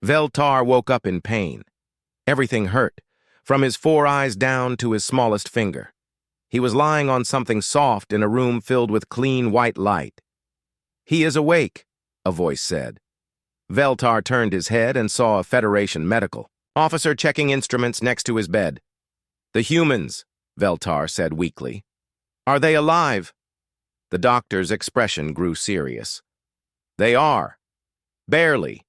Veltar woke up in pain. Everything hurt, from his 4 eyes down to his smallest finger. He was lying on something soft in a room filled with clean white light. "He is awake," a voice said. Veltar turned his head and saw a Federation medical officer checking instruments next to his bed. "The humans," Veltar said weakly. "Are they alive?" The doctor's expression grew serious. "They are. Barely.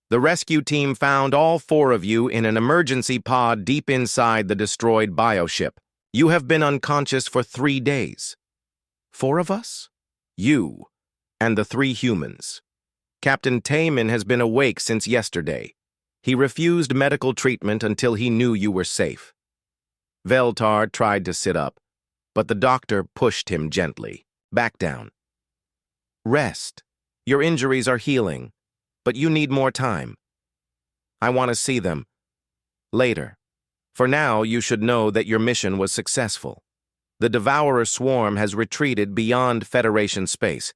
The rescue team found all 4 of you in an emergency pod deep inside the destroyed bioship. You have been unconscious for 3 days. 4 of us? You, and the 3 humans. Captain Taemin has been awake since yesterday. He refused medical treatment until he knew you were safe." Veltar tried to sit up, but the doctor pushed him gently. "Back down. Rest. Your injuries are healing, but you need more time. I want to see them. Later. For now, you should know that your mission was successful. The Devourer swarm has retreated beyond Federation space.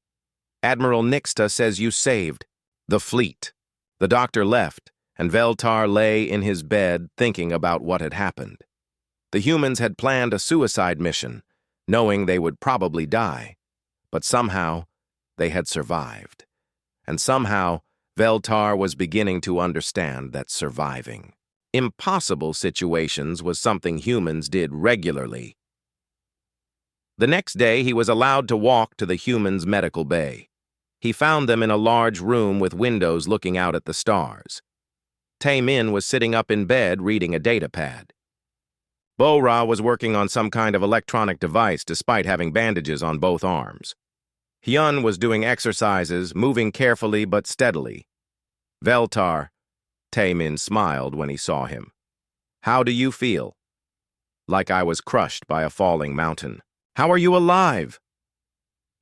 Admiral Nixta says you saved the fleet." The doctor left, and Veltar lay in his bed thinking about what had happened. The humans had planned a suicide mission, knowing they would probably die. But somehow, they had survived. And somehow, Veltar was beginning to understand that surviving impossible situations was something humans did regularly. The next day, he was allowed to walk to the humans' medical bay. He found them in a large room with windows looking out at the stars. Taemin was sitting up in bed reading a datapad. Bo-Ra was working on some kind of electronic device despite having bandages on both arms. Hyun was doing exercises, moving carefully but steadily. "Veltar," Taemin smiled when he saw him. "How do you feel?" "Like I was crushed by a falling mountain." "How are you alive?"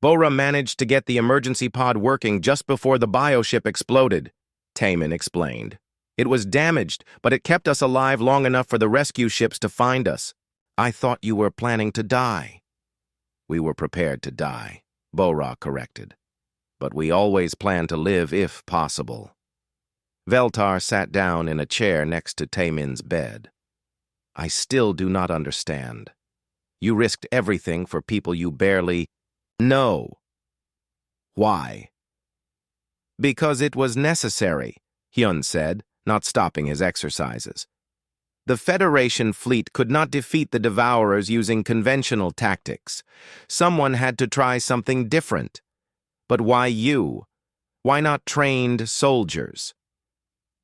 "Bo-Ra managed to get the emergency pod working just before the bioship exploded," Taemin explained. "It was damaged, but it kept us alive long enough for the rescue ships to find us. I thought you were planning to die." "We were prepared to die," Bo-Ra corrected. "But we always plan to live if possible." Veltar sat down in a chair next to Taemin's bed. "I still do not understand. You risked everything for people you barely know. Why?" "Because it was necessary," Hyun said, not stopping his exercises. "The Federation fleet could not defeat the Devourers using conventional tactics. Someone had to try something different. But why you? Why not trained soldiers?"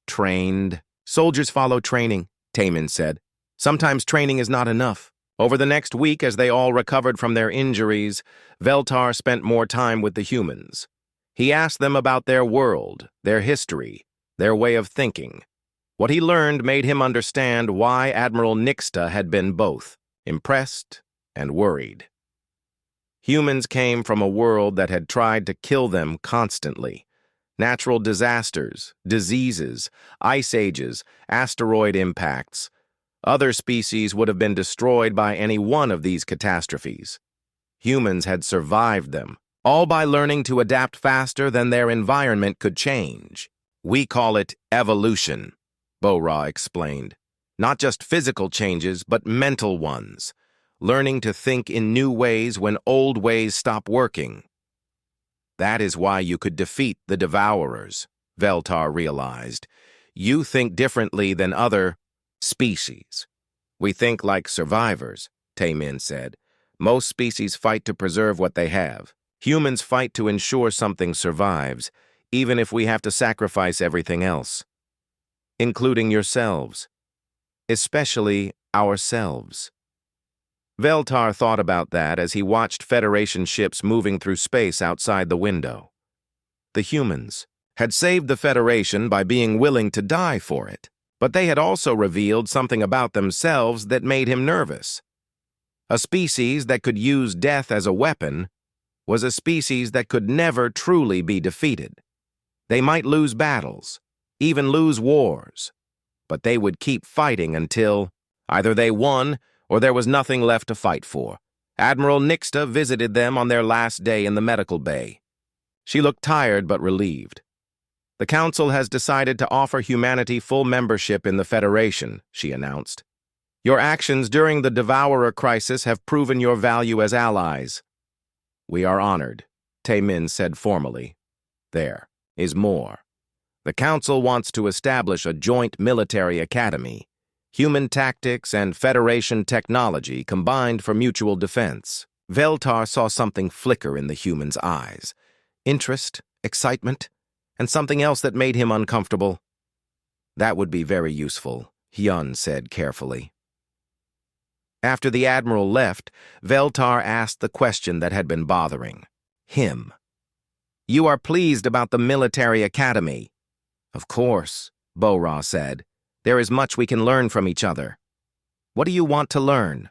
"Trained? Soldiers follow training," Taemin said. "Sometimes training is not enough." Over the next week, as they all recovered from their injuries, Veltar spent more time with the humans. He asked them about their world, their history, their way of thinking. What he learned made him understand why Admiral Nixta had been both impressed and worried. Humans came from a world that had tried to kill them constantly. Natural disasters, diseases, ice ages, asteroid impacts. Other species would have been destroyed by any one of these catastrophes. Humans had survived them, all by learning to adapt faster than their environment could change. "We call it evolution," Bo-Ra explained. "Not just physical changes, but mental ones. Learning to think in new ways when old ways stop working. That is why you could defeat the Devourers," Veltar realized. "You think differently than other species." "We think like survivors," Taemin said. "Most species fight to preserve what they have. Humans fight to ensure something survives, even if we have to sacrifice everything else. Including yourselves. Especially ourselves." Veltar thought about that as he watched Federation ships moving through space outside the window. The humans had saved the Federation by being willing to die for it, but they had also revealed something about themselves that made him nervous. A species that could use death as a weapon was a species that could never truly be defeated. They might lose battles, even lose wars, but they would keep fighting until either they won or there was nothing left to fight for. Admiral Nixta visited them on their last day in the medical bay. She looked tired but relieved. The Council has decided to offer humanity full membership in the Federation, she announced. Your actions during the Devourer crisis have proven your value as allies. We are honored, Tae-min said formally. There is more. The Council wants to establish a joint military academy, human tactics and Federation technology combined for mutual defense. Veltar saw something flicker in the human's eyes. Interest, excitement, and something else that made him uncomfortable. That would be very useful, Hyun said carefully. After the Admiral left, Veltar asked the question that had been bothering him. You are pleased about the military academy. Of course, Bo-Ra said. There is much we can learn from each other. What do you want to learn?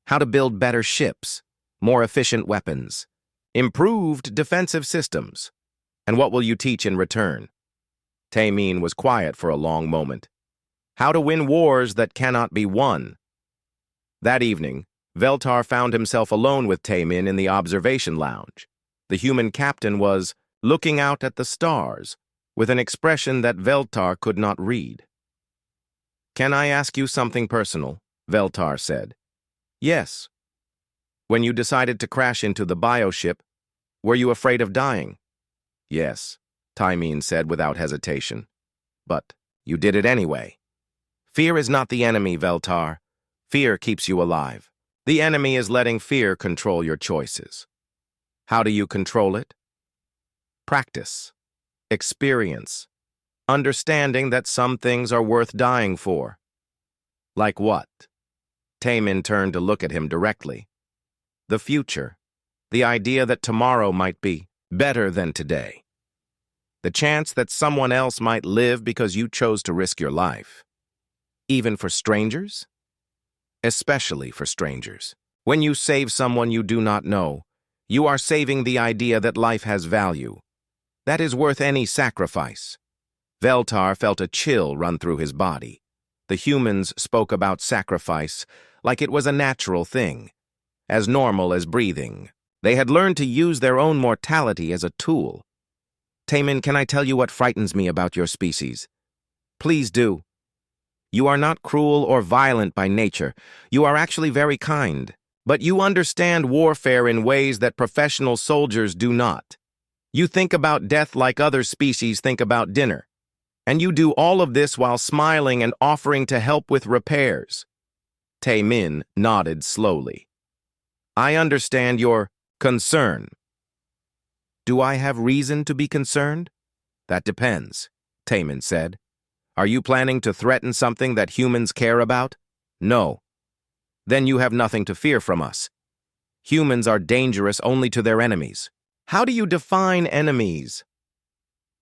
How to build better ships, more efficient weapons, improved defensive systems. And what will you teach in return? Tae-min was quiet for a long moment. How to win wars that cannot be won. That evening, Veltar found himself alone with Tae-min in the observation lounge. The human captain was looking out at the stars with an expression that Veltar could not read. Can I ask you something personal? Veltar said. Yes. When you decided to crash into the bioship, were you afraid of dying? Yes, Tae-min said without hesitation. But you did it anyway. Fear is not the enemy, Veltar. Fear keeps you alive. The enemy is letting fear control your choices. How do you control it? Practice, experience, understanding that some things are worth dying for. Like what? Tae-min turned to look at him directly. The future, the idea that tomorrow might be better than today. The chance that someone else might live because you chose to risk your life. Even for strangers? Especially for strangers. When you save someone you do not know, you are saving the idea that life has value. That is worth any sacrifice. Veltar felt a chill run through his body. The humans spoke about sacrifice like it was a natural thing, as normal as breathing. They had learned to use their own mortality as a tool. Tae-min, can I tell you what frightens me about your species? Please do. You are not cruel or violent by nature. You are actually very kind. But you understand warfare in ways that professional soldiers do not. You think about death like other species think about dinner. And you do all of this while smiling and offering to help with repairs. Tae-min nodded slowly. I understand your concern. Do I have reason to be concerned? That depends, Tae-min said. Are you planning to threaten something that humans care about? No. Then you have nothing to fear from us. Humans are dangerous only to their enemies. How do you define enemies?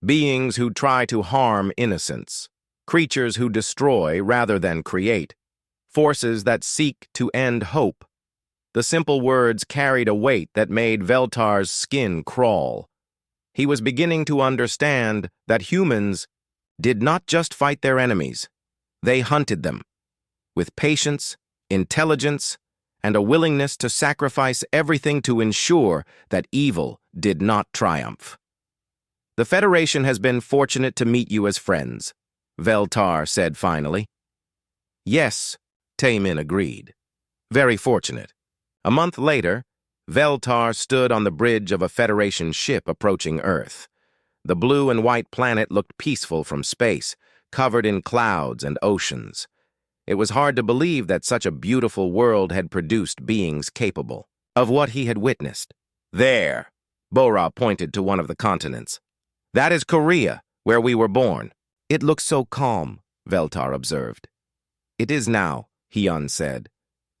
Beings who try to harm innocents. Creatures who destroy rather than create. Forces that seek to end hope. The simple words carried a weight that made Veltar's skin crawl. He was beginning to understand that humans did not just fight their enemies. They hunted them. With patience, intelligence, and a willingness to sacrifice everything to ensure that evil did not triumph. The Federation has been fortunate to meet you as friends, Veltar said finally. Yes, Tae-min agreed. Very fortunate. A month later, Veltar stood on the bridge of a Federation ship approaching Earth. The blue and white planet looked peaceful from space, covered in clouds and oceans. It was hard to believe that such a beautiful world had produced beings capable of what he had witnessed. There, Bo-Ra pointed to one of the continents. That is Korea, where we were born. It looks so calm, Veltar observed. It is now, Hyun said.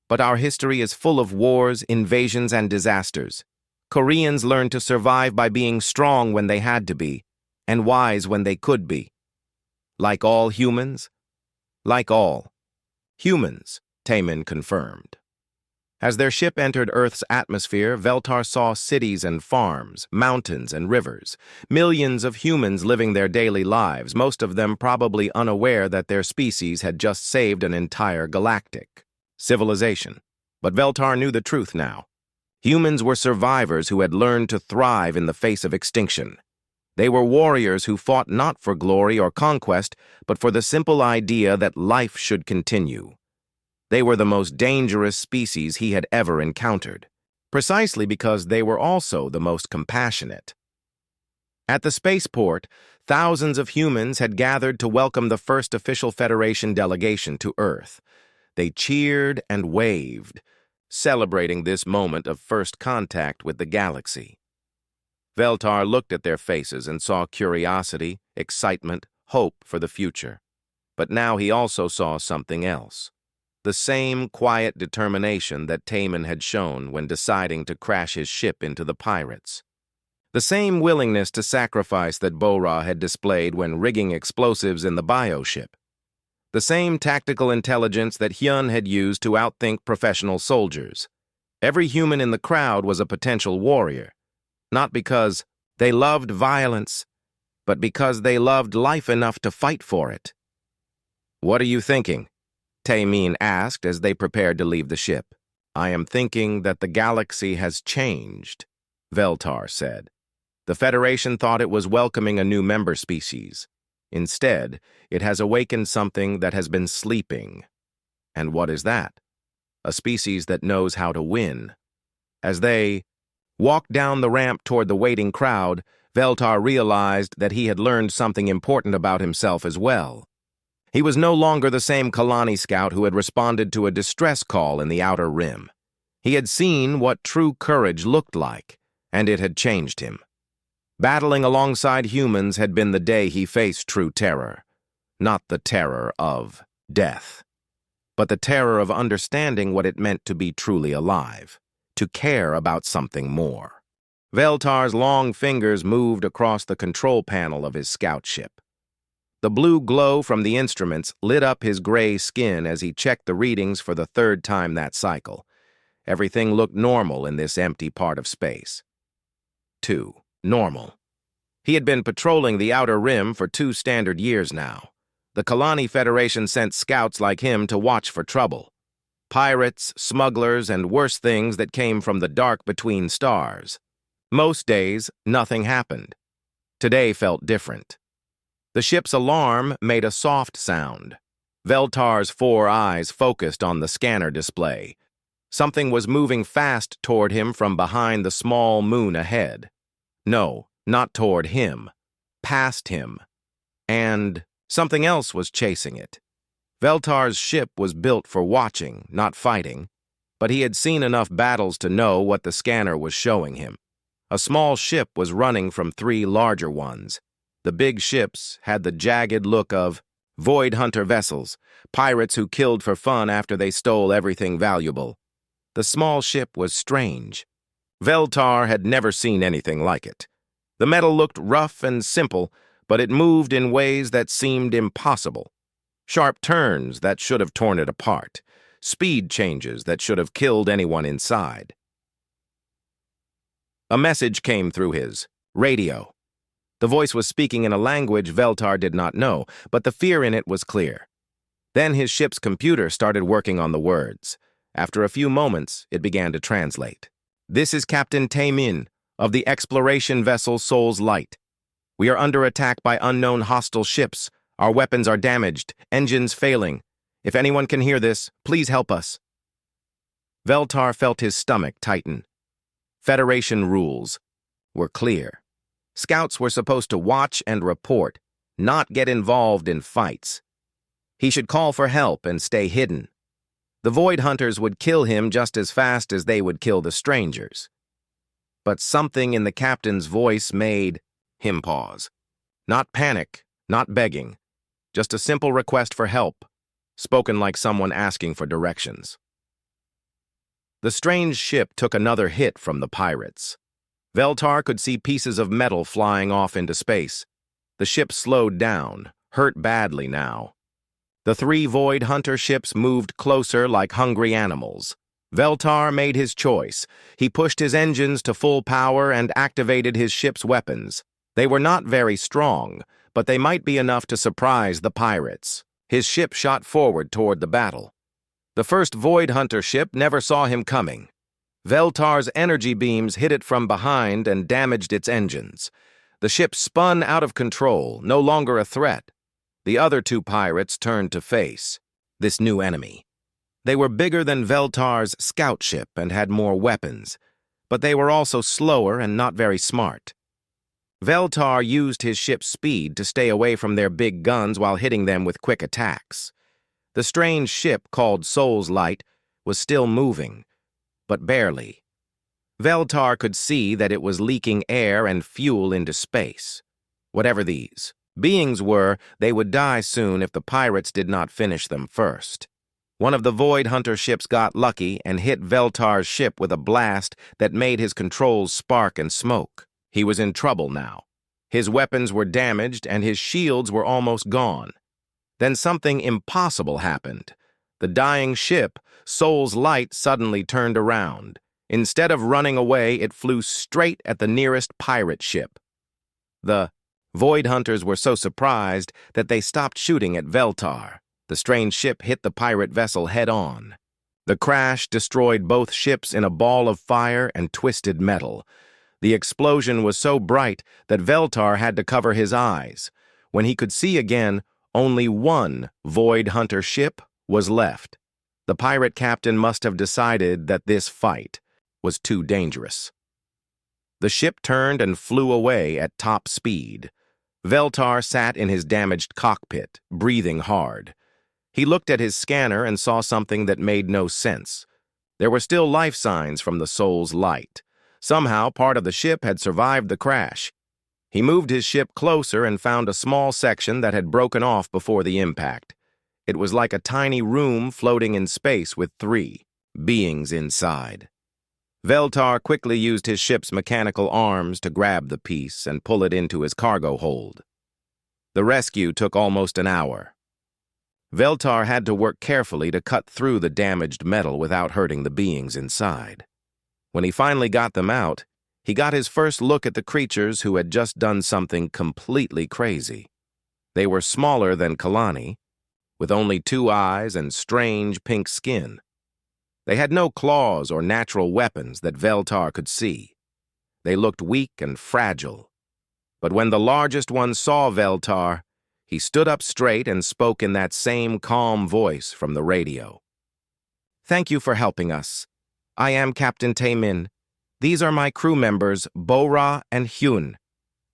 But our history is full of wars, invasions, and disasters. Koreans learned to survive by being strong when they had to be, and wise when they could be. Like all humans? Like all humans, Tae-min confirmed. As their ship entered Earth's atmosphere, Veltar saw cities and farms, mountains and rivers, millions of humans living their daily lives, most of them probably unaware that their species had just saved an entire galactic civilization. But Veltar knew the truth now. Humans were survivors who had learned to thrive in the face of extinction. They were warriors who fought not for glory or conquest, but for the simple idea that life should continue. They were the most dangerous species he had ever encountered, precisely because they were also the most compassionate. At the spaceport, thousands of humans had gathered to welcome the first official Federation delegation to Earth. They cheered and waved, celebrating this moment of first contact with the galaxy. Veltar looked at their faces and saw curiosity, excitement, hope for the future. But now he also saw something else. The same quiet determination that Taman had shown when deciding to crash his ship into the pirates. The same willingness to sacrifice that Bora had displayed when rigging explosives in the bioship. The same tactical intelligence that Hyun had used to outthink professional soldiers. Every human in the crowd was a potential warrior, not because they loved violence, but because they loved life enough to fight for it. "What are you thinking?" Taemin asked as they prepared to leave the ship. "I am thinking that the galaxy has changed," Veltar said. "The Federation thought it was welcoming a new member species. Instead, it has awakened something that has been sleeping. And what is that? A species that knows how to win." As they walked down the ramp toward the waiting crowd, Veltar realized that he had learned something important about himself as well. He was no longer the same Kalani scout who had responded to a distress call in the Outer Rim. He had seen what true courage looked like, and it had changed him. Battling alongside humans had been the day he faced true terror. Not the terror of death, but the terror of understanding what it meant to be truly alive, to care about something more. Veltar's long fingers moved across the control panel of his scout ship. The blue glow from the instruments lit up his gray skin as he checked the readings for the third time that cycle. Everything looked normal in this empty part of space. 2. Normal. He had been patrolling the Outer Rim for 2 standard years now. The Kalani Federation sent scouts like him to watch for trouble. Pirates, smugglers, and worse things that came from the dark between stars. Most days, nothing happened. Today felt different. The ship's alarm made a soft sound. Veltar's 4 eyes focused on the scanner display. Something was moving fast toward him from behind the small moon ahead. No, not toward him. Past him. And something else was chasing it. Veltar's ship was built for watching, not fighting, but he had seen enough battles to know what the scanner was showing him. A small ship was running from 3 larger ones. The big ships had the jagged look of void hunter vessels, pirates who killed for fun after they stole everything valuable. The small ship was strange. Veltar had never seen anything like it. The metal looked rough and simple, but it moved in ways that seemed impossible. Sharp turns that should have torn it apart. Speed changes that should have killed anyone inside. A message came through his radio. The voice was speaking in a language Veltar did not know, but the fear in it was clear. Then his ship's computer started working on the words. After a few moments, it began to translate. "This is Captain Taemin of the exploration vessel Soul's Light. We are under attack by unknown hostile ships. Our weapons are damaged, engines failing. If anyone can hear this, please help us." Veltar felt his stomach tighten. Federation rules were clear. Scouts were supposed to watch and report, not get involved in fights. He should call for help and stay hidden. The Void Hunters would kill him just as fast as they would kill the strangers. But something in the captain's voice made him pause. Not panic, not begging, just a simple request for help, spoken like someone asking for directions. The strange ship took another hit from the pirates. Veltar could see pieces of metal flying off into space. The ship slowed down, hurt badly now. The 3 Void Hunter ships moved closer like hungry animals. Veltar made his choice. He pushed his engines to full power and activated his ship's weapons. They were not very strong, but they might be enough to surprise the pirates. His ship shot forward toward the battle. The first Void Hunter ship never saw him coming. Veltar's energy beams hit it from behind and damaged its engines. The ship spun out of control, no longer a threat. The other two pirates turned to face this new enemy. They were bigger than Veltar's scout ship and had more weapons, but they were also slower and not very smart. Veltar used his ship's speed to stay away from their big guns while hitting them with quick attacks. The strange ship, called Soul's Light, was still moving, but barely. Veltar could see that it was leaking air and fuel into space. Whatever these beings were, they would die soon if the pirates did not finish them first. One of the Void Hunter ships got lucky and hit Veltar's ship with a blast that made his controls spark and smoke. He was in trouble now. His weapons were damaged and his shields were almost gone. Then something impossible happened. The dying ship, Soul's Light, suddenly turned around. Instead of running away, it flew straight at the nearest pirate ship. The Void Hunters were so surprised that they stopped shooting at Veltar. The strange ship hit the pirate vessel head-on. The crash destroyed both ships in a ball of fire and twisted metal. The explosion was so bright that Veltar had to cover his eyes. When he could see again, only one Void Hunter ship was left. The pirate captain must have decided that this fight was too dangerous. The ship turned and flew away at top speed. Veltar sat in his damaged cockpit, breathing hard. He looked at his scanner and saw something that made no sense. There were still life signs from the Soul's Light. Somehow, part of the ship had survived the crash. He moved his ship closer and found a small section that had broken off before the impact. It was like a tiny room floating in space with 3 beings inside. Veltar quickly used his ship's mechanical arms to grab the piece and pull it into his cargo hold. The rescue took almost an hour. Veltar had to work carefully to cut through the damaged metal without hurting the beings inside. When he finally got them out, he got his first look at the creatures who had just done something completely crazy. They were smaller than Kalani, with only 2 eyes and strange pink skin. They had no claws or natural weapons that Veltar could see. They looked weak and fragile. But when the largest one saw Veltar, he stood up straight and spoke in that same calm voice from the radio. "Thank you for helping us. I am Captain Taemin. These are my crew members, Bora and Hyun."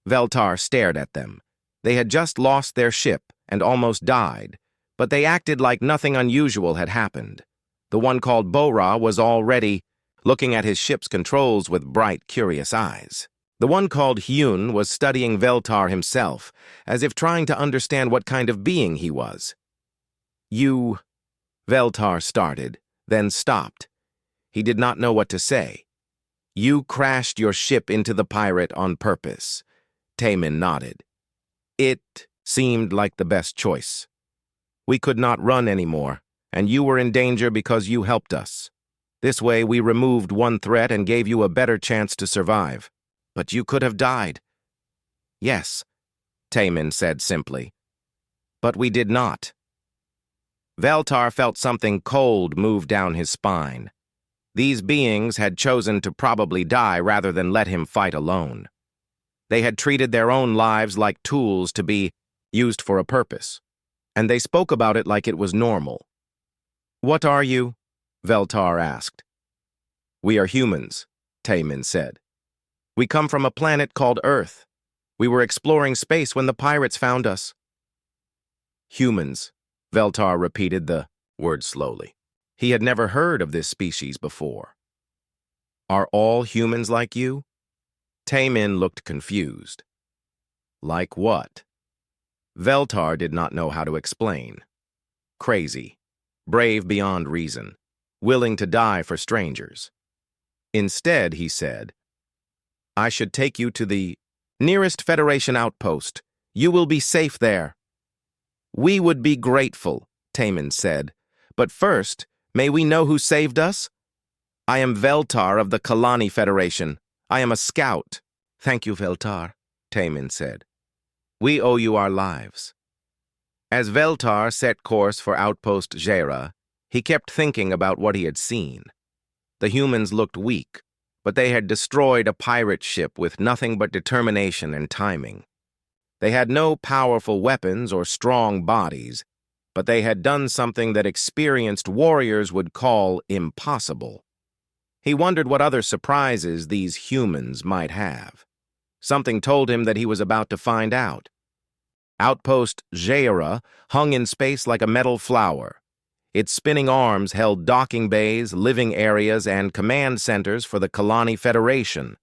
Veltar stared at them. They had just lost their ship and almost died, but they acted like nothing unusual had happened. The one called Bora was already looking at his ship's controls with bright, curious eyes. The one called Hyun was studying Veltar himself, as if trying to understand what kind of being he was. "You," Veltar started, then stopped. He did not know what to say. "You crashed your ship into the pirate on purpose." Taemin nodded. "It seemed like the best choice. We could not run anymore, and you were in danger because you helped us. This way we removed one threat and gave you a better chance to survive. But you could have died." "Yes," Taemin said simply. "But we did not." Veltar felt something cold move down his spine. These beings had chosen to probably die rather than let him fight alone. They had treated their own lives like tools to be used for a purpose, and they spoke about it like it was normal. "What are you?" Veltar asked. "We are humans," Taemin said. "We come from a planet called Earth. We were exploring space when the pirates found us." "Humans," Veltar repeated the word slowly. He had never heard of this species before. "Are all humans like you?" Taemin looked confused. "Like what?" Veltar did not know how to explain. Crazy, brave beyond reason, willing to die for strangers. Instead, he said, "I should take you to the nearest Federation outpost. You will be safe there." "We would be grateful," Taemin said. "But first, may we know who saved us?" "I am Veltar of the Kalani Federation. I am a scout." "Thank you, Veltar," Taemin said. "We owe you our lives." As Veltar set course for Outpost Jera, he kept thinking about what he had seen. The humans looked weak, but they had destroyed a pirate ship with nothing but determination and timing. They had no powerful weapons or strong bodies, but they had done something that experienced warriors would call impossible. He wondered what other surprises these humans might have. Something told him that he was about to find out. Outpost Jaira hung in space like a metal flower. Its spinning arms held docking bays, living areas, and command centers for the Kalani Federation.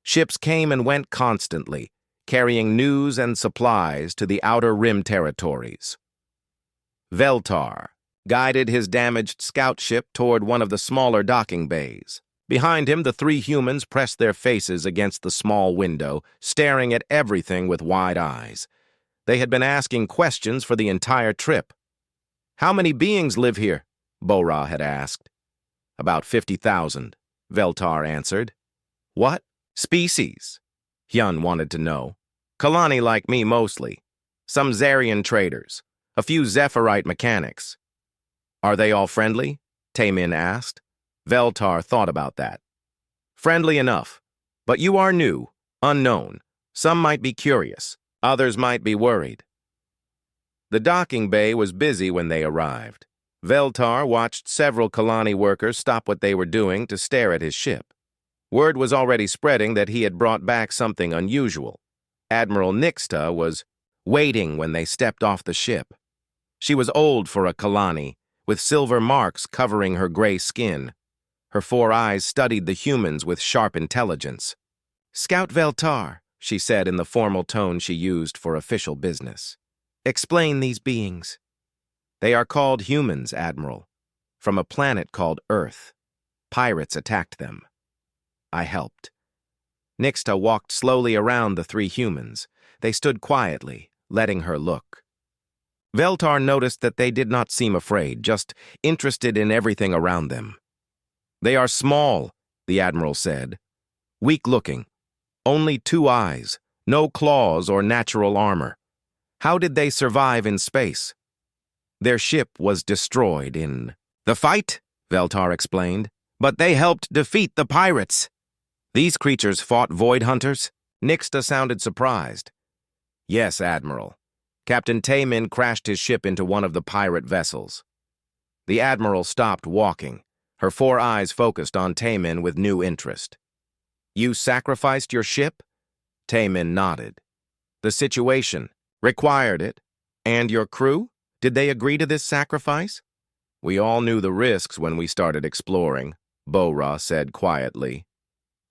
Ships came and went constantly, carrying news and supplies to the Outer Rim territories. Veltar guided his damaged scout ship toward one of the smaller docking bays. Behind him, the three humans pressed their faces against the small window, staring at everything with wide eyes. They had been asking questions for the entire trip. "How many beings live here?" Bo-Ra had asked. "About 50,000, Veltar answered. "What species?" Hyun wanted to know. "Kalani like me mostly. Some Zarian traders. A few Zephyrite mechanics." "Are they all friendly?" Taemin asked. Veltar thought about that. "Friendly enough. But you are new, unknown. Some might be curious. Others might be worried." The docking bay was busy when they arrived. Veltar watched several Kalani workers stop what they were doing to stare at his ship. Word was already spreading that he had brought back something unusual. Admiral Nixta was waiting when they stepped off the ship. She was old for a Kalani, with silver marks covering her gray skin. Her 4 eyes studied the humans with sharp intelligence. "Scout Veltar," she said in the formal tone she used for official business. "Explain these beings." "They are called humans, Admiral. From a planet called Earth. Pirates attacked them. I helped." Nixta walked slowly around the 3 humans. They stood quietly, letting her look. Veltar noticed that they did not seem afraid, just interested in everything around them. "They are small," the Admiral said. "Weak-looking. Only 2 eyes, no claws or natural armor. How did they survive in space?" "Their ship was destroyed in the fight," Veltar explained. "But they helped defeat the pirates." "These creatures fought Void Hunters?" Nixta sounded surprised. "Yes, Admiral. Captain Taemin crashed his ship into one of the pirate vessels." The Admiral stopped walking, her 4 eyes focused on Taemin with new interest. "You sacrificed your ship?" Taemin nodded. "The situation required it. And your crew? Did they agree to this sacrifice?" "We all knew the risks when we started exploring," Bo-Ra said quietly.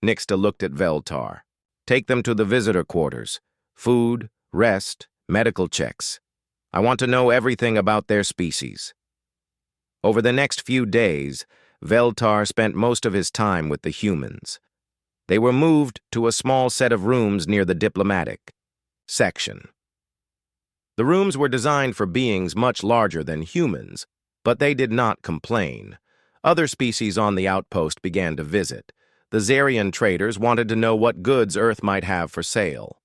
Nixta looked at Veltar. "Take them to the visitor quarters. Food, rest, medical checks. I want to know everything about their species." Over the next few days, Veltar spent most of his time with the humans. They were moved to a small set of rooms near the diplomatic section. The rooms were designed for beings much larger than humans, but they did not complain. Other species on the outpost began to visit. The Zarian traders wanted to know what goods Earth might have for sale.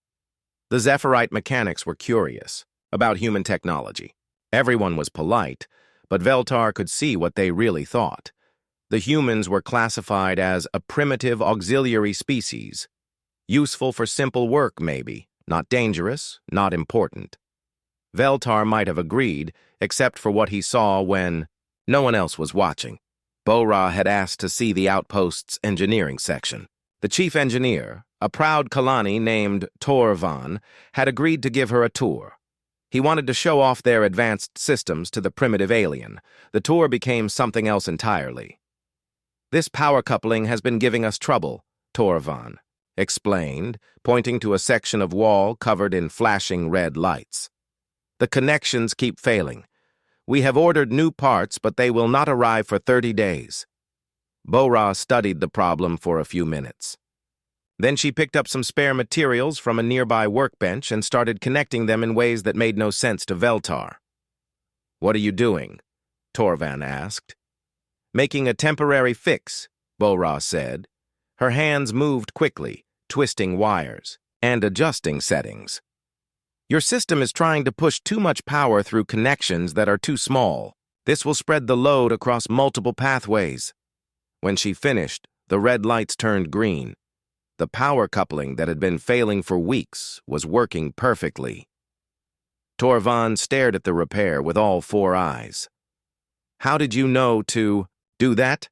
The Zephyrite mechanics were curious about human technology. Everyone was polite, but Veltar could see what they really thought. The humans were classified as a primitive auxiliary species. Useful for simple work, maybe. Not dangerous, not important. Veltar might have agreed, except for what he saw when no one else was watching. Bo-Ra had asked to see the outpost's engineering section. The chief engineer, a proud Kalani named Torvan, had agreed to give her a tour. He wanted to show off their advanced systems to the primitive alien. The tour became something else entirely. "This power coupling has been giving us trouble," Torvan explained, pointing to a section of wall covered in flashing red lights. "The connections keep failing. We have ordered new parts, but they will not arrive for 30 days. Bo-Ra studied the problem for a few minutes. Then she picked up some spare materials from a nearby workbench and started connecting them in ways that made no sense to Veltar. "What are you doing?" Torvan asked. "Making a temporary fix," Bo-Ra said. Her hands moved quickly, twisting wires and adjusting settings. "Your system is trying to push too much power through connections that are too small. This will spread the load across multiple pathways." When she finished, The red lights turned green. The power coupling that had been failing for weeks was working perfectly. Torvan stared at the repair with all four eyes. "How did you know to do that?"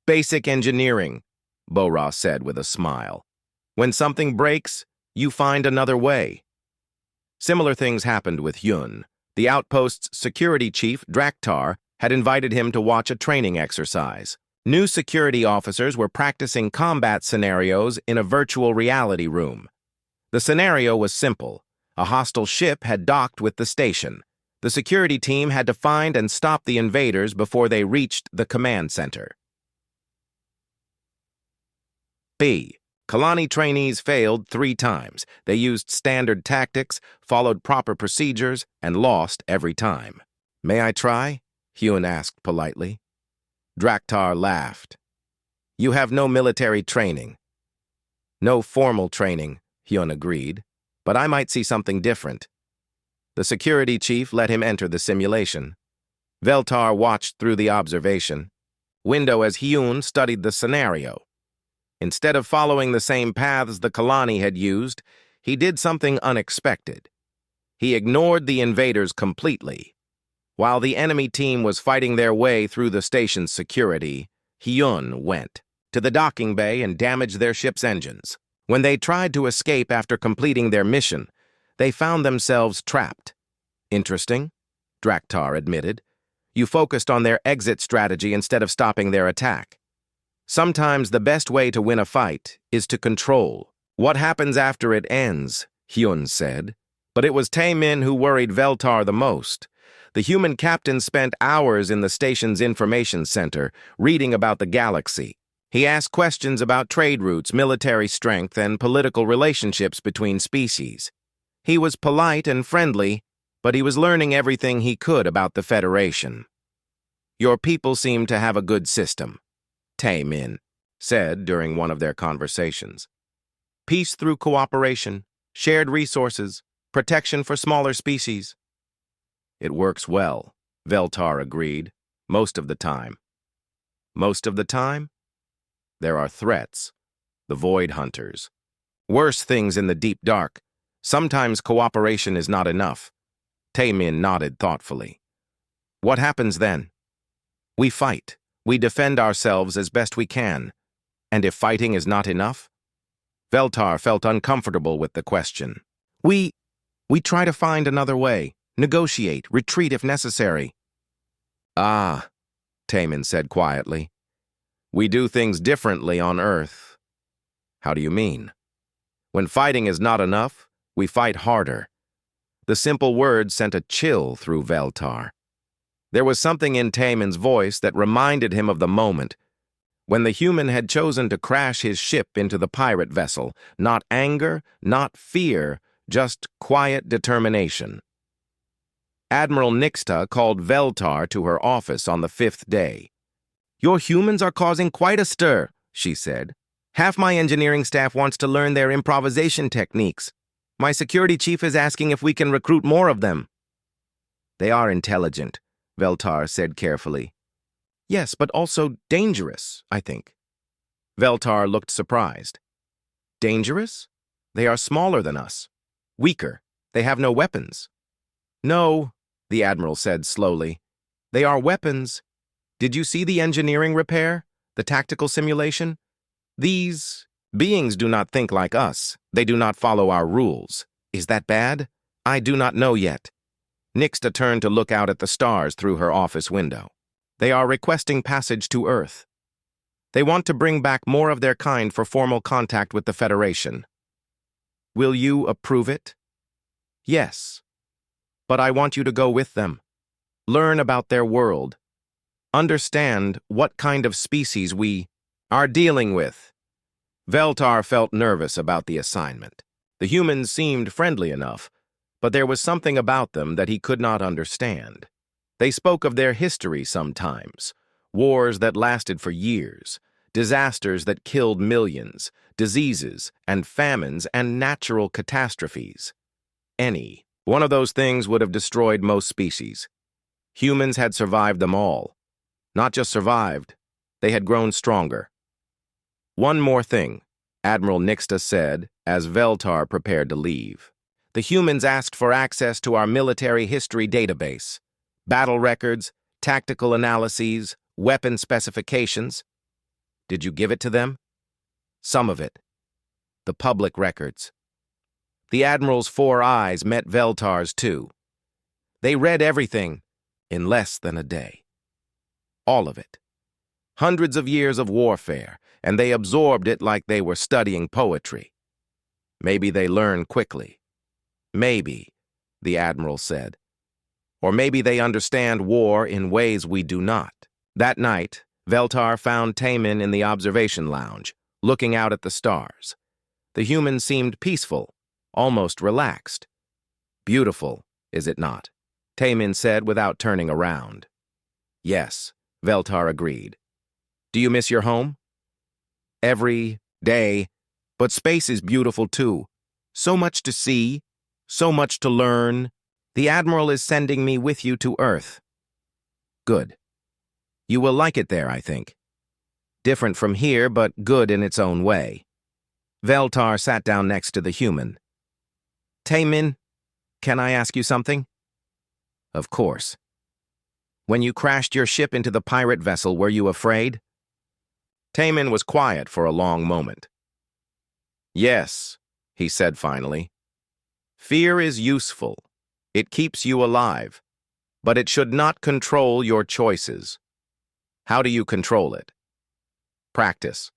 "Basic engineering," Boras said with a smile. "When something breaks, you find another way." Similar things happened with Yun. The outpost's security chief, Draktar, had invited him to watch a training exercise. New security officers were practicing combat scenarios in a virtual reality room. The scenario was simple. A hostile ship had docked with the station. The security team had to find and stop the invaders before they reached the command center. B. Kalani trainees failed 3 times. They used standard tactics, followed proper procedures, and lost every time. "May I try?" Hyun asked politely. Draktar laughed. "You have no military training." "No formal training," Hyun agreed, "but I might see something different." The security chief let him enter the simulation. Veltar watched through the observation window as Hyun studied the scenario. Instead of following the same paths the Kalani had used, he did something unexpected. He ignored the invaders completely. While the enemy team was fighting their way through the station's security, Hyun went to the docking bay and damaged their ship's engines. When they tried to escape after completing their mission, they found themselves trapped. "Interesting," Draktar admitted. "You focused on their exit strategy instead of stopping their attack. Sometimes the best way to win a fight is to control what happens after it ends," Hyun said. But it was Tae-min who worried Veltar the most. The human captain spent hours in the station's information center, reading about the galaxy. He asked questions about trade routes, military strength, and political relationships between species. He was polite and friendly, but he was learning everything he could about the Federation. "Your people seem to have a good system," Tae-min said during one of their conversations. "Peace through cooperation, shared resources, protection for smaller species." "It works well," Veltar agreed, "most of the time." "Most of the time?" "There are threats, the Void Hunters. Worse things in the deep dark. Sometimes cooperation is not enough." Tae-min nodded thoughtfully. "What happens then?" "We fight. We defend ourselves as best we can. And if fighting is not enough?" Veltar felt uncomfortable with the question. We try to find another way, negotiate, retreat if necessary." "Ah," Tae-min said quietly. "We do things differently on Earth." "How do you mean?" "When fighting is not enough, we fight harder." The simple words sent a chill through Veltar. There was something in Tae-min's voice that reminded him of the moment when the human had chosen to crash his ship into the pirate vessel. Not anger, not fear, just quiet determination. Admiral Nixta called Veltar to her office on the 5th day. "Your humans are causing quite a stir," she said. "Half my engineering staff wants to learn their improvisation techniques. My security chief is asking if we can recruit more of them." "They are intelligent," Veltar said carefully. "Yes, but also dangerous, I think." Veltar looked surprised. "Dangerous? They are smaller than us. Weaker. They have no weapons." "No," the Admiral said slowly. "They are weapons. Did you see the engineering repair? The tactical simulation? These beings do not think like us. They do not follow our rules. Is that bad? I do not know yet." Nixta turned to look out at the stars through her office window. "They are requesting passage to Earth. They want to bring back more of their kind for formal contact with the Federation. Will you approve it?" "Yes. But I want you to go with them. Learn about their world. Understand what kind of species we are dealing with." Veltar felt nervous about the assignment. The humans seemed friendly enough, but there was something about them that he could not understand. They spoke of their history sometimes, wars that lasted for years, disasters that killed millions, diseases and famines and natural catastrophes. Any one of those things would have destroyed most species. Humans had survived them all. Not just survived, they had grown stronger. One more thing, Admiral Nixta said as Veltar prepared to leave. The humans asked for access to our military history database. Battle records, tactical analyses, weapon specifications. Did you give it to them? Some of it. The public records. The Admiral's 4 eyes met Veltar's 2. They read everything in less than a day. All of it. Hundreds of years of warfare, and they absorbed it like they were studying poetry. Maybe they learn quickly. Maybe, the Admiral said. Or maybe they understand war in ways we do not. That night, Veltar found Taemin in the observation lounge, looking out at the stars. The human seemed peaceful, almost relaxed. Beautiful, is it not? Taemin said without turning around. Yes, Veltar agreed. Do you miss your home? Every day, but space is beautiful too. So much to see, so much to learn. The Admiral is sending me with you to Earth. Good. You will like it there, I think. Different from here, but good in its own way. Veltar sat down next to the human. Taemin, can I ask you something? Of course. When you crashed your ship into the pirate vessel, were you afraid? Taemin was quiet for a long moment. Yes, he said finally. Fear is useful. It keeps you alive, but it should not control your choices. How do you control it? Practice,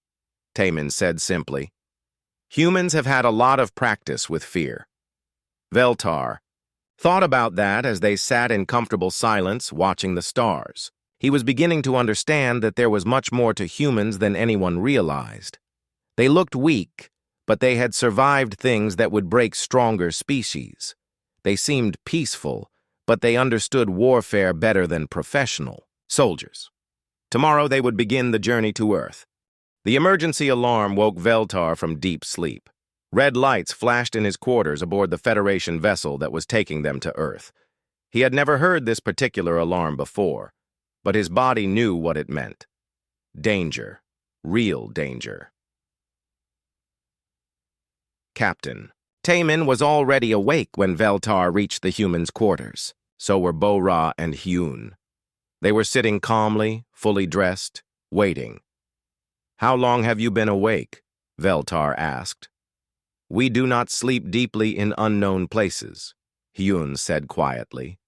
Taemin said simply. Humans have had a lot of practice with fear. Veltar thought about that as they sat in comfortable silence watching the stars. He was beginning to understand that there was much more to humans than anyone realized. They looked weak, but they had survived things that would break stronger species. They seemed peaceful, but they understood warfare better than professional soldiers. Tomorrow they would begin the journey to Earth. The emergency alarm woke Veltar from deep sleep. Red lights flashed in his quarters aboard the Federation vessel that was taking them to Earth. He had never heard this particular alarm before, but his body knew what it meant. Danger. Real danger. Captain. Taemin was already awake when Veltar reached the humans' quarters. So were Bo-Ra and Hyun. They were sitting calmly, fully dressed, waiting. How long have you been awake? Veltar asked. We do not sleep deeply in unknown places, Hyun said quietly.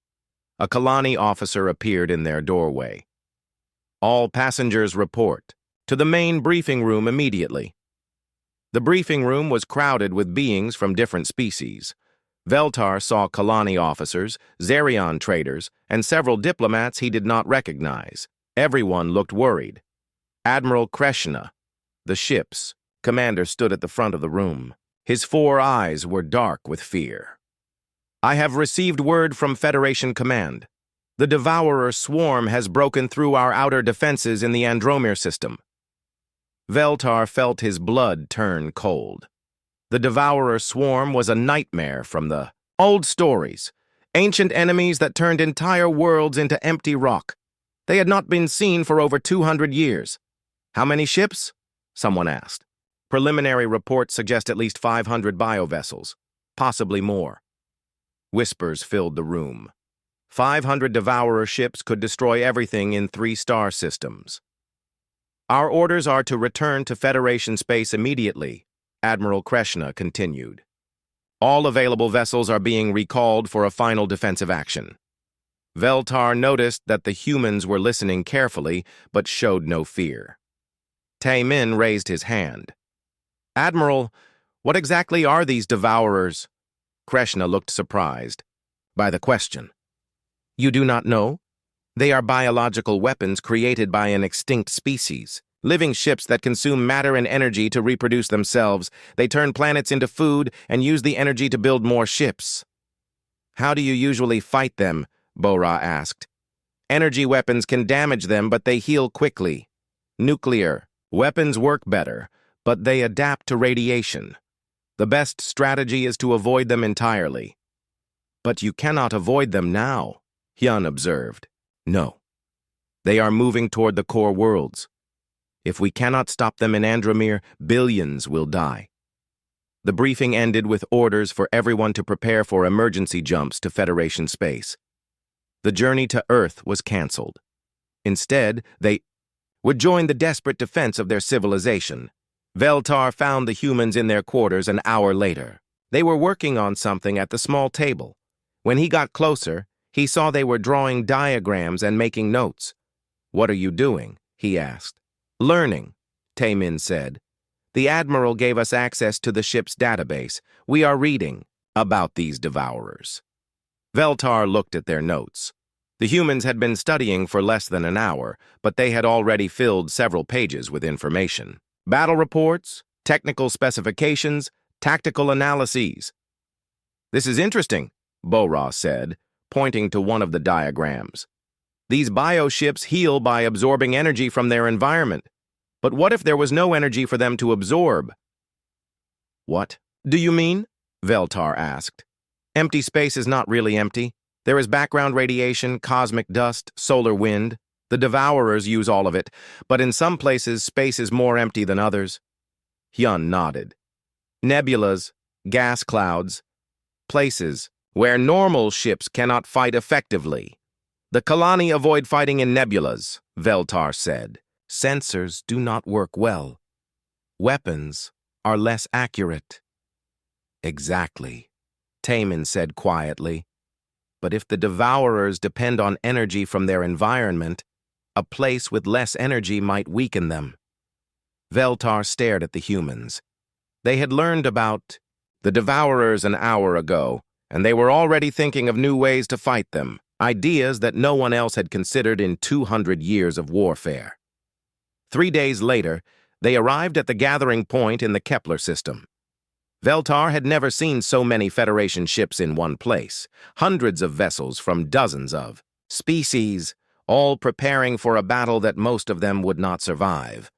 A Kalani officer appeared in their doorway. All passengers report. To the main briefing room immediately. The briefing room was crowded with beings from different species. Veltar saw Kalani officers, Zerion traders, and several diplomats he did not recognize. Everyone looked worried. Admiral Kreshna, the ship's commander, stood at the front of the room. His 4 eyes were dark with fear. I have received word from Federation Command. The Devourer swarm has broken through our outer defenses in the Andromir system. Veltar felt his blood turn cold. The Devourer swarm was a nightmare from the old stories, ancient enemies that turned entire worlds into empty rock. They had not been seen for over 200 years. How many ships? Someone asked. Preliminary reports suggest at least 500 biovessels, possibly more. Whispers filled the room. 500 Devourer ships could destroy everything in 3 star systems. Our orders are to return to Federation space immediately, Admiral Kreshna continued. All available vessels are being recalled for a final defensive action. Veltar noticed that the humans were listening carefully, but showed no fear. Taemin raised his hand. Admiral, what exactly are these Devourers? Kreshna looked surprised by the question. You do not know? They are biological weapons created by an extinct species. Living ships that consume matter and energy to reproduce themselves. They turn planets into food and use the energy to build more ships. How do you usually fight them? Bo-Ra asked. Energy weapons can damage them, but they heal quickly. Nuclear weapons work better, but they adapt to radiation. The best strategy is to avoid them entirely. But you cannot avoid them now, Hyun observed. No. They are moving toward the core worlds. If we cannot stop them in Andromir, billions will die. The briefing ended with orders for everyone to prepare for emergency jumps to Federation space. The journey to Earth was canceled. Instead, they would join the desperate defense of their civilization. Veltar found the humans in their quarters an hour later. They were working on something at the small table. When he got closer, he saw they were drawing diagrams and making notes. "What are you doing?" he asked. "Learning," Taemin said. "The Admiral gave us access to the ship's database. We are reading about these devourers." Veltar looked at their notes. The humans had been studying for less than an hour, but they had already filled several pages with information. Battle reports, technical specifications, tactical analyses. "This is interesting," Borah said, pointing to one of the diagrams. "These bioships heal by absorbing energy from their environment. But what if there was no energy for them to absorb?" "What do you mean?" Veltar asked. "Empty space is not really empty. There is background radiation, cosmic dust, solar wind. The Devourers use all of it, but in some places space is more empty than others." Hyun nodded. "Nebulas, gas clouds, places where normal ships cannot fight effectively. The Kalani avoid fighting in nebulas," Veltar said. "Sensors do not work well. Weapons are less accurate." "Exactly," Taemin said quietly. "But if the Devourers depend on energy from their environment, a place with less energy might weaken them." Veltar stared at the humans. They had learned about the Devourers an hour ago, and they were already thinking of new ways to fight them, ideas that no one else had considered in 200 years of warfare. 3 days later, they arrived at the gathering point in the Kepler system. Veltar had never seen so many Federation ships in one place, hundreds of vessels from dozens of species, all preparing for a battle that most of them would not survive.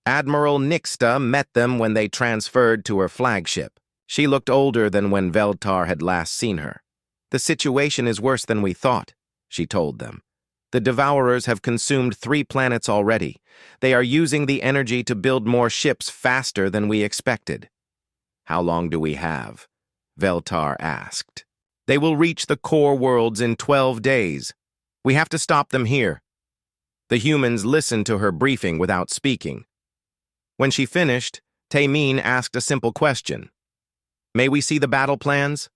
Admiral Nixta met them when they transferred to her flagship. She looked older than when Veltar had last seen her. "The situation is worse than we thought," she told them. "The Devourers have consumed 3 planets already. They are using the energy to build more ships faster than we expected." "How long do we have?" Veltar asked. "They will reach the core worlds in 12 days. We have to stop them here." The humans listened to her briefing without speaking. When she finished, Taemin asked a simple question. "May we see the battle plans?"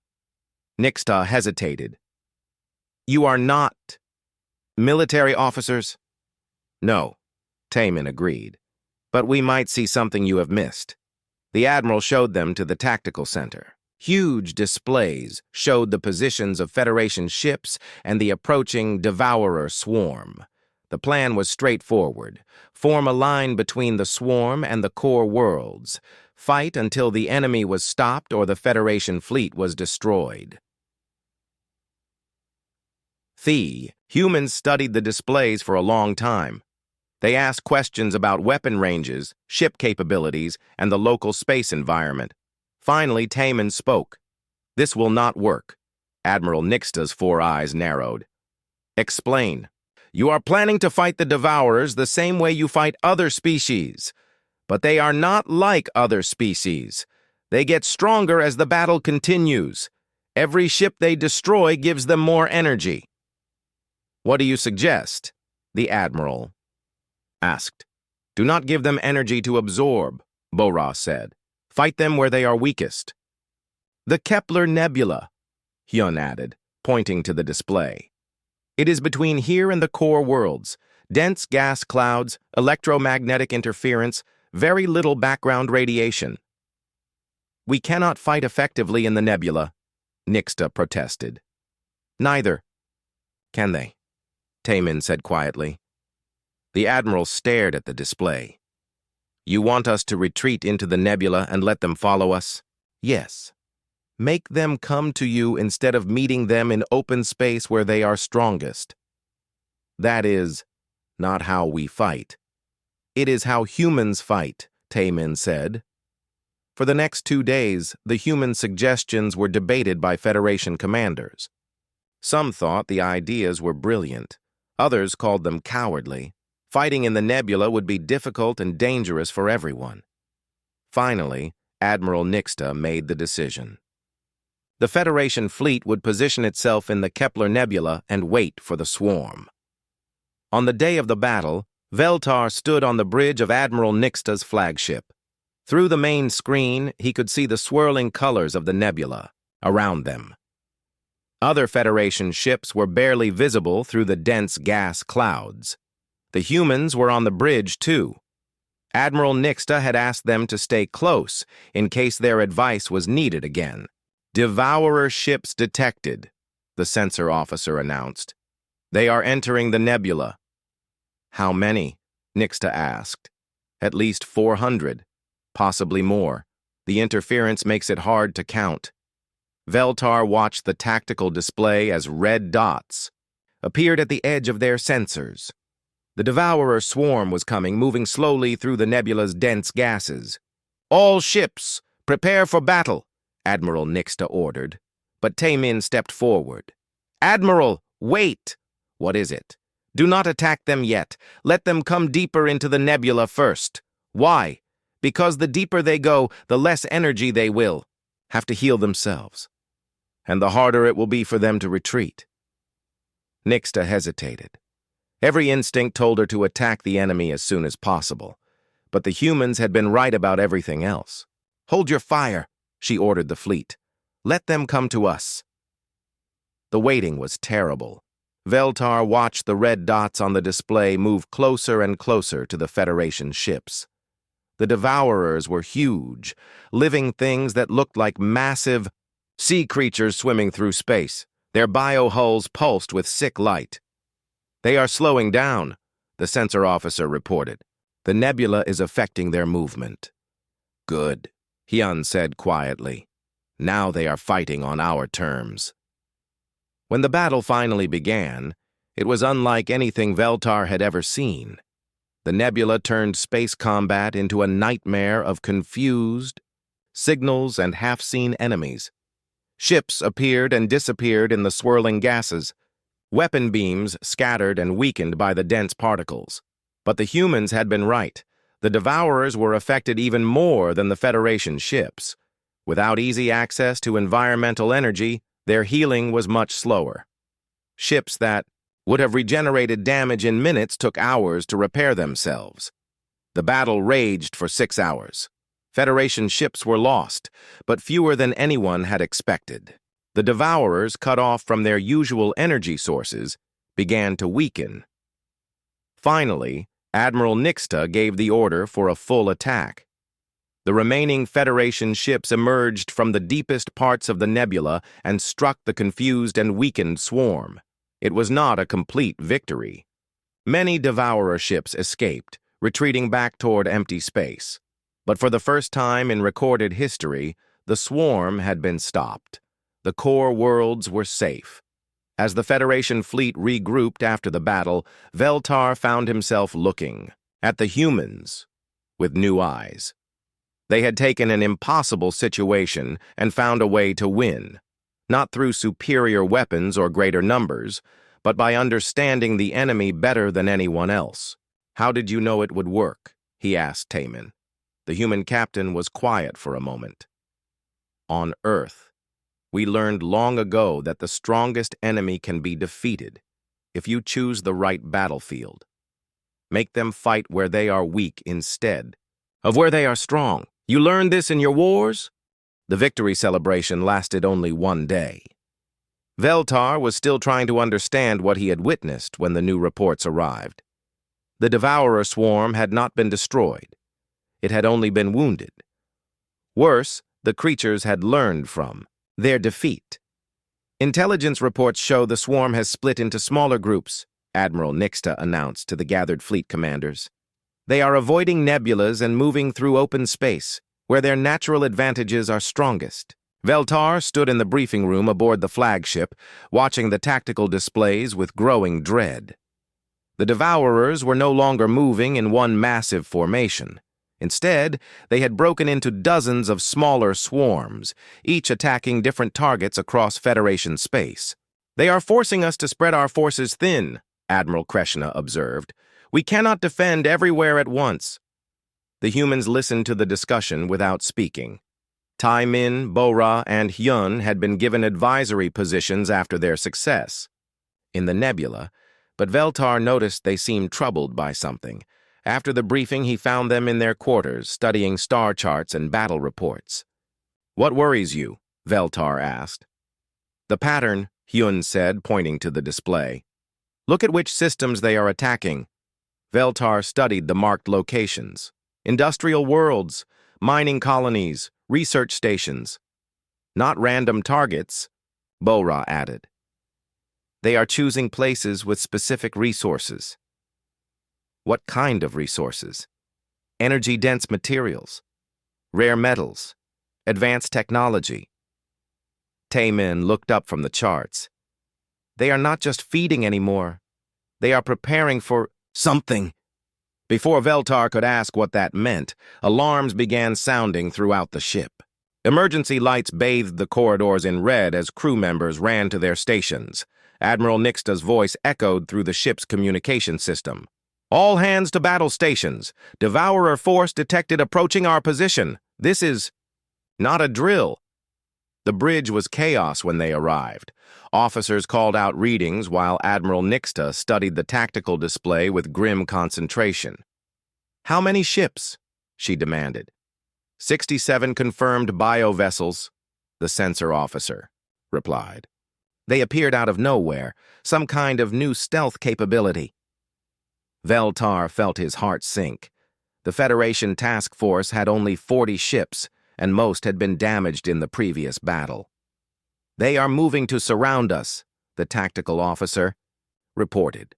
Nixta hesitated. "You are not military officers?" "No," Taemin agreed. "But we might see something you have missed." The Admiral showed them to the tactical center. Huge displays showed the positions of Federation ships and the approaching Devourer swarm. The plan was straightforward. Form a line between the swarm and the core worlds. Fight until the enemy was stopped or the Federation fleet was destroyed. Humans studied the displays for a long time. They asked questions about weapon ranges, ship capabilities, and the local space environment. Finally, Taemin spoke. "This will not work." Admiral Nixta's 4 eyes narrowed. "Explain." "You are planning to fight the Devourers the same way you fight other species. But they are not like other species. They get stronger as the battle continues. Every ship they destroy gives them more energy." "What do you suggest?" the Admiral asked. "Do not give them energy to absorb," Borah said. "Fight them where they are weakest." "The Kepler Nebula," Hyun added, pointing to the display. "It is between here and the core worlds. Dense gas clouds, electromagnetic interference, very little background radiation." "We cannot fight effectively in the nebula," Nixta protested. "Neither can they," Taemin said quietly. The Admiral stared at the display. "You want us to retreat into the nebula and let them follow us?" "Yes. Make them come to you instead of meeting them in open space where they are strongest." "That is not how we fight." "It is how humans fight," Taemin said. For the next 2 days, the human suggestions were debated by Federation commanders. Some thought the ideas were brilliant. Others called them cowardly. Fighting in the nebula would be difficult and dangerous for everyone. Finally, Admiral Nixta made the decision. The Federation fleet would position itself in the Kepler Nebula and wait for the swarm. On the day of the battle, Veltar stood on the bridge of Admiral Nixta's flagship. Through the main screen, he could see the swirling colors of the nebula around them. Other Federation ships were barely visible through the dense gas clouds. The humans were on the bridge, too. Admiral Nixta had asked them to stay close in case their advice was needed again. "Devourer ships detected," the sensor officer announced. "They are entering the nebula." "How many?" Nixta asked. "At least 400, possibly more. The interference makes it hard to count." Veltar watched the tactical display as red dots appeared at the edge of their sensors. The Devourer swarm was coming, moving slowly through the nebula's dense gases. "All ships, prepare for battle," Admiral Nixta ordered. But Taemin stepped forward. "Admiral, wait!" "What is it?" "Do not attack them yet. Let them come deeper into the nebula first." "Why?" "Because the deeper they go, the less energy they will have to heal themselves. And the harder it will be for them to retreat." Nixta hesitated. Every instinct told her to attack the enemy as soon as possible. But the humans had been right about everything else. "Hold your fire," she ordered the fleet. "Let them come to us." The waiting was terrible. Veltar watched the red dots on the display move closer and closer to the Federation ships. The Devourers were huge, living things that looked like massive sea creatures swimming through space. Their biohulls pulsed with sick light. "They are slowing down," the sensor officer reported. "The nebula is affecting their movement." "Good," Hyun said quietly. "Now they are fighting on our terms." When the battle finally began, it was unlike anything Veltar had ever seen. The nebula turned space combat into a nightmare of confused signals and half-seen enemies. Ships appeared and disappeared in the swirling gases. Weapon beams scattered and weakened by the dense particles. But the humans had been right. The Devourers were affected even more than the Federation ships. Without easy access to environmental energy, their healing was much slower. Ships that would have regenerated damage in minutes took hours to repair themselves. The battle raged for 6 hours. Federation ships were lost, but fewer than anyone had expected. The Devourers, cut off from their usual energy sources, began to weaken. Finally, Admiral Nixta gave the order for a full attack. The remaining Federation ships emerged from the deepest parts of the nebula and struck the confused and weakened swarm. It was not a complete victory. Many Devourer ships escaped, retreating back toward empty space. But for the first time in recorded history, the swarm had been stopped. The core worlds were safe. As the Federation fleet regrouped after the battle, Veltar found himself looking at the humans with new eyes. They had taken an impossible situation and found a way to win, not through superior weapons or greater numbers, but by understanding the enemy better than anyone else. "How did you know it would work?" he asked Taemin. The human captain was quiet for a moment. "On Earth, we learned long ago that the strongest enemy can be defeated if you choose the right battlefield. Make them fight where they are weak instead of where they are strong. You learned this in your wars?" The victory celebration lasted only 1 day. Veltar was still trying to understand what he had witnessed when the new reports arrived. The Devourer swarm had not been destroyed. It had only been wounded. Worse, the creatures had learned from their defeat. "Intelligence reports show the swarm has split into smaller groups," Admiral Nixta announced to the gathered fleet commanders. "They are avoiding nebulas and moving through open space, where their natural advantages are strongest." Veltar stood in the briefing room aboard the flagship, watching the tactical displays with growing dread. The Devourers were no longer moving in one massive formation. Instead, they had broken into dozens of smaller swarms, each attacking different targets across Federation space. "They are forcing us to spread our forces thin," Admiral Kreshna observed. We cannot defend everywhere at once. The humans listened to the discussion without speaking. Tai-Min, Bo-Ra, and Hyun had been given advisory positions after their success in the nebula, but Veltar noticed they seemed troubled by something. After the briefing, he found them in their quarters, studying star charts and battle reports. "What worries you?" Veltar asked. "The pattern," Hyun said, pointing to the display. "Look at which systems they are attacking." Veltar studied the marked locations. Industrial worlds, mining colonies, research stations. "Not random targets," Bo-Ra added. "They are choosing places with specific resources." "What kind of resources?" "Energy-dense materials, rare metals, advanced technology." Tai-Min looked up from the charts. "They are not just feeding anymore. They are preparing for something." Before Veltar could ask what that meant, alarms began sounding throughout the ship. Emergency lights bathed the corridors in red as crew members ran to their stations. Admiral Nixta's voice echoed through the ship's communication system. "All hands to battle stations. Devourer force detected approaching our position. This is not a drill." The bridge was chaos when they arrived. Officers called out readings while Admiral Nixta studied the tactical display with grim concentration. "How many ships?" she demanded. 67 confirmed biovessels," the sensor officer replied. "They appeared out of nowhere, some kind of new stealth capability." Veltar felt his heart sink. The Federation task force had only 40 ships, and most had been damaged in the previous battle. "They are moving to surround us," the tactical officer reported.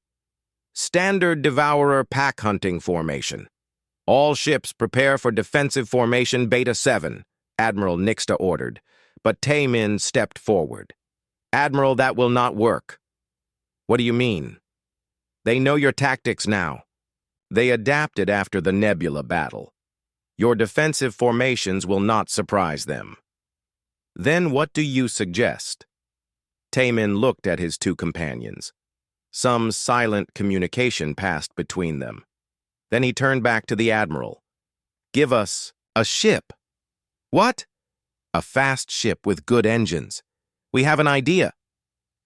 "Standard Devourer pack hunting formation. All ships prepare for defensive formation Beta 7, Admiral Nixta ordered, but Tai-Min stepped forward. "Admiral, that will not work." "What do you mean?" "They know your tactics now. They adapted after the Nebula battle. Your defensive formations will not surprise them." "Then what do you suggest?" Tai-Min looked at his two companions. Some silent communication passed between them. Then he turned back to the Admiral. "Give us a ship." "What?" "A fast ship with good engines. We have an idea."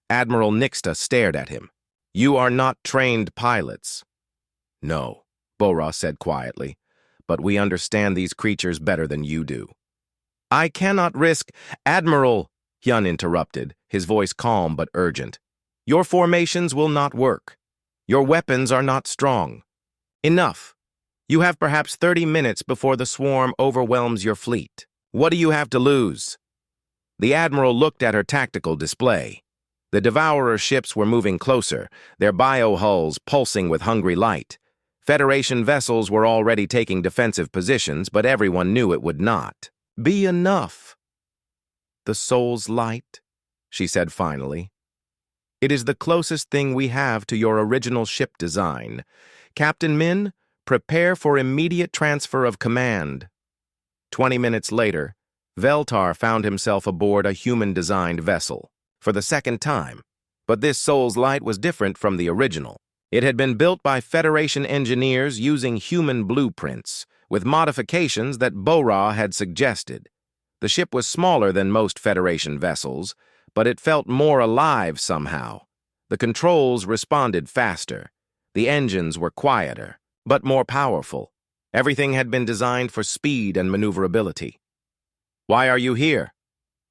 Admiral Nixta stared at him. "You are not trained pilots." "No," Bo-Ra said quietly, "but we understand these creatures better than you do." "I cannot risk—" "Admiral," Hyun interrupted, his voice calm but urgent. "Your formations will not work. Your weapons are not strong. Enough. You have perhaps 30 minutes before the swarm overwhelms your fleet. What do you have to lose?" The Admiral looked at her tactical display. The Devourer ships were moving closer, their biohulls pulsing with hungry light. Federation vessels were already taking defensive positions, but everyone knew it would not be enough. "The soul's light," she said finally. "It is the closest thing we have to your original ship design. Captain Min, prepare for immediate transfer of command." 20 minutes later, Veltar found himself aboard a human-designed vessel, for the second time, but this soul's light was different from the original. It had been built by Federation engineers using human blueprints, with modifications that Bo-Ra had suggested. The ship was smaller than most Federation vessels, but it felt more alive somehow. The controls responded faster. The engines were quieter, but more powerful. Everything had been designed for speed and maneuverability. "Why are you here?"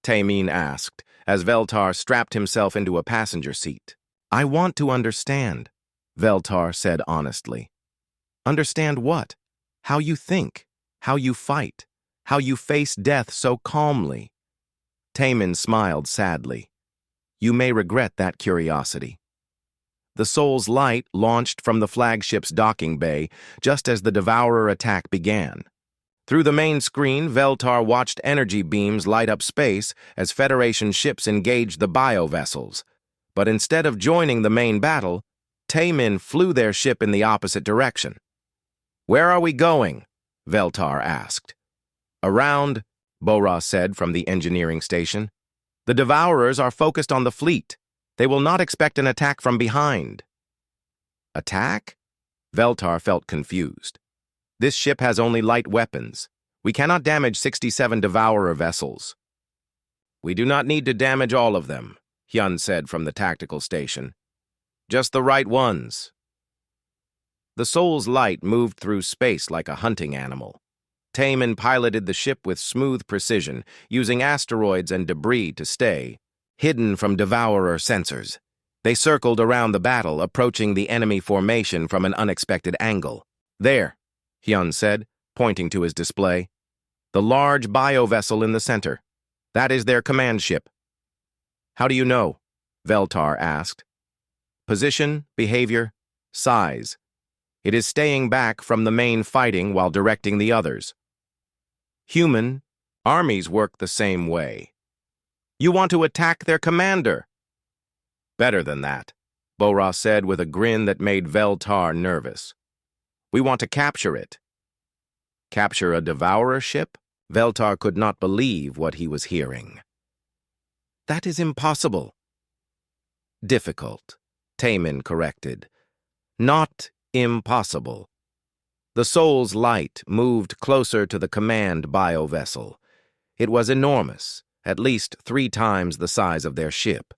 Tai-Min asked, as Veltar strapped himself into a passenger seat. "I want to understand," Veltar said honestly. "Understand what? How you think, how you fight, how you face death so calmly." Tai-Min smiled sadly. "You may regret that curiosity." The Soul's light launched from the flagship's docking bay just as the Devourer attack began. Through the main screen, Veltar watched energy beams light up space as Federation ships engaged the biovessels. But instead of joining the main battle, Tai-Min flew their ship in the opposite direction. "Where are we going?" Veltar asked. "Around," Bo-Ra said from the engineering station. "The Devourers are focused on the fleet. They will not expect an attack from behind." "Attack?" Veltar felt confused. This ship has only light weapons. We cannot damage 67 Devourer vessels. We do not need to damage all of them, Hyun said from the tactical station. Just the right ones. The Soul's light moved through space like a hunting animal. Taemin piloted the ship with smooth precision, using asteroids and debris to stay, hidden from Devourer sensors. They circled around the battle, approaching the enemy formation from an unexpected angle. There, Hyun said, pointing to his display. The large bio-vessel in the center. That is their command ship. How do you know? Veltar asked. Position, behavior, size. It is staying back from the main fighting while directing the others. Human, armies work the same way. You want to attack their commander. Better than that, Bora said with a grin that made Veltar nervous. We want to capture it. Capture a Devourer ship? Veltar could not believe what he was hearing. That is impossible. Difficult, Taemin corrected. Not impossible. The Soul's light moved closer to the command bio-vessel. It was enormous, at least 3 times the size of their ship.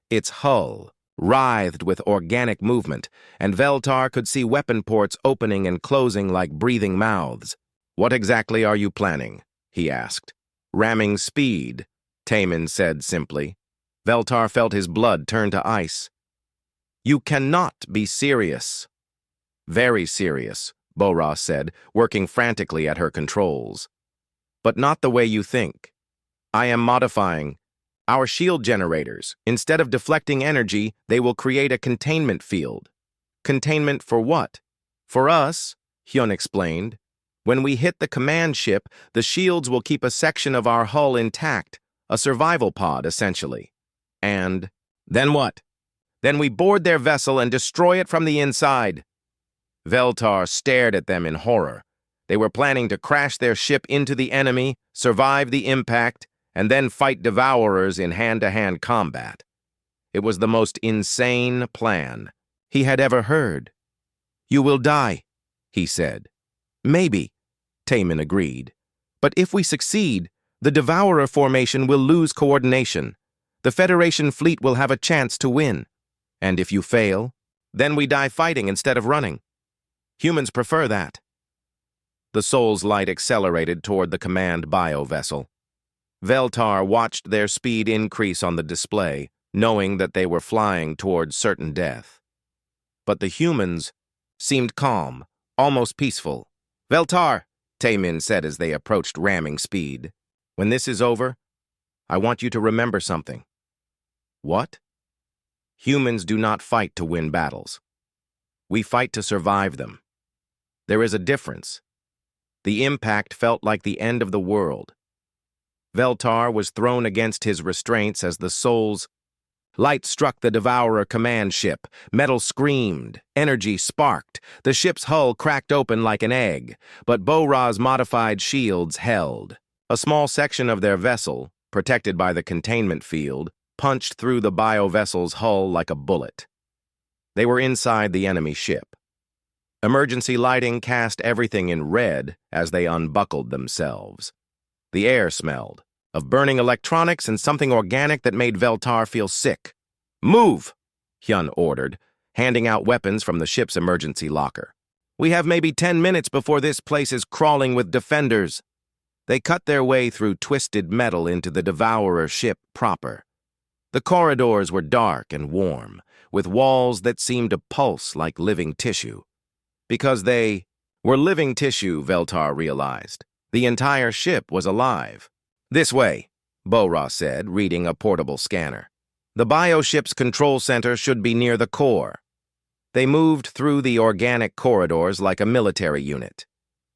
Its hull writhed with organic movement, and Veltar could see weapon ports opening and closing like breathing mouths. What exactly are you planning? He asked. Ramming speed, Taemin said simply. Veltar felt his blood turn to ice. You cannot be serious. Very serious, Bora said, working frantically at her controls. But not the way you think. I am modifying our shield generators. Instead of deflecting energy, they will create a containment field. Containment for what? For us, Hyun explained. When we hit the command ship, the shields will keep a section of our hull intact, a survival pod, essentially. And then what? Then we board their vessel and destroy it from the inside. Veltar stared at them in horror. They were planning to crash their ship into the enemy, survive the impact, and then fight Devourers in hand-to-hand combat. It was the most insane plan he had ever heard. You will die, he said. Maybe, Taemin agreed. But if we succeed, the Devourer formation will lose coordination. The Federation fleet will have a chance to win. And if you fail, then we die fighting instead of running. Humans prefer that. The Soul's light accelerated toward the command bio-vessel. Veltar watched their speed increase on the display, knowing that they were flying toward certain death. But the humans seemed calm, almost peaceful. Veltar, Taemin said as they approached ramming speed. When this is over, I want you to remember something. What? Humans do not fight to win battles. We fight to survive them. There is a difference. The impact felt like the end of the world. Veltar was thrown against his restraints as the Soul's light struck the Devourer command ship. Metal screamed. Energy sparked. The ship's hull cracked open like an egg, but Bora's modified shields held. A small section of their vessel, protected by the containment field, punched through the bio-vessel's hull like a bullet. They were inside the enemy ship. Emergency lighting cast everything in red as they unbuckled themselves. The air smelled of burning electronics and something organic that made Veltar feel sick. Move, Hyun ordered, handing out weapons from the ship's emergency locker. We have maybe 10 minutes before this place is crawling with defenders. They cut their way through twisted metal into the Devourer ship proper. The corridors were dark and warm, with walls that seemed to pulse like living tissue. Because they were living tissue, Veltar realized. The entire ship was alive. This way, Bora said, reading a portable scanner. The bioship's control center should be near the core. They moved through the organic corridors like a military unit.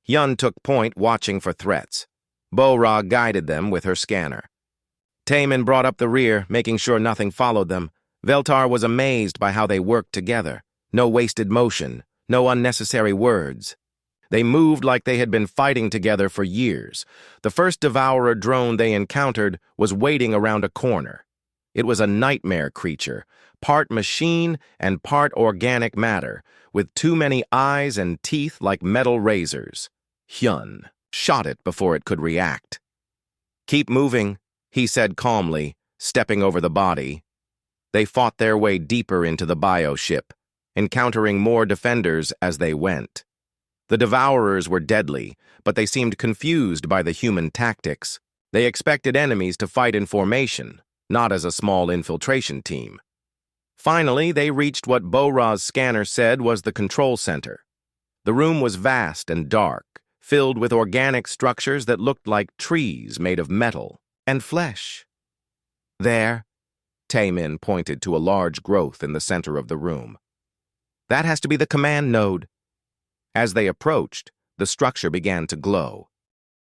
Hyun took point, watching for threats. Bora guided them with her scanner. Taemin brought up the rear, making sure nothing followed them. Veltar was amazed by how they worked together. No wasted motion, no unnecessary words. They moved like they had been fighting together for years. The first Devourer drone they encountered was waiting around a corner. It was a nightmare creature, part machine and part organic matter, with too many eyes and teeth like metal razors. Hyun shot it before it could react. "Keep moving," he said calmly, stepping over the body. They fought their way deeper into the bioship, encountering more defenders as they went. The Devourers were deadly, but they seemed confused by the human tactics. They expected enemies to fight in formation, not as a small infiltration team. Finally, they reached what Bo-Ra's scanner said was the control center. The room was vast and dark, filled with organic structures that looked like trees made of metal and flesh. "There," Taemin pointed to a large growth in the center of the room. "That has to be the command node." As they approached, the structure began to glow.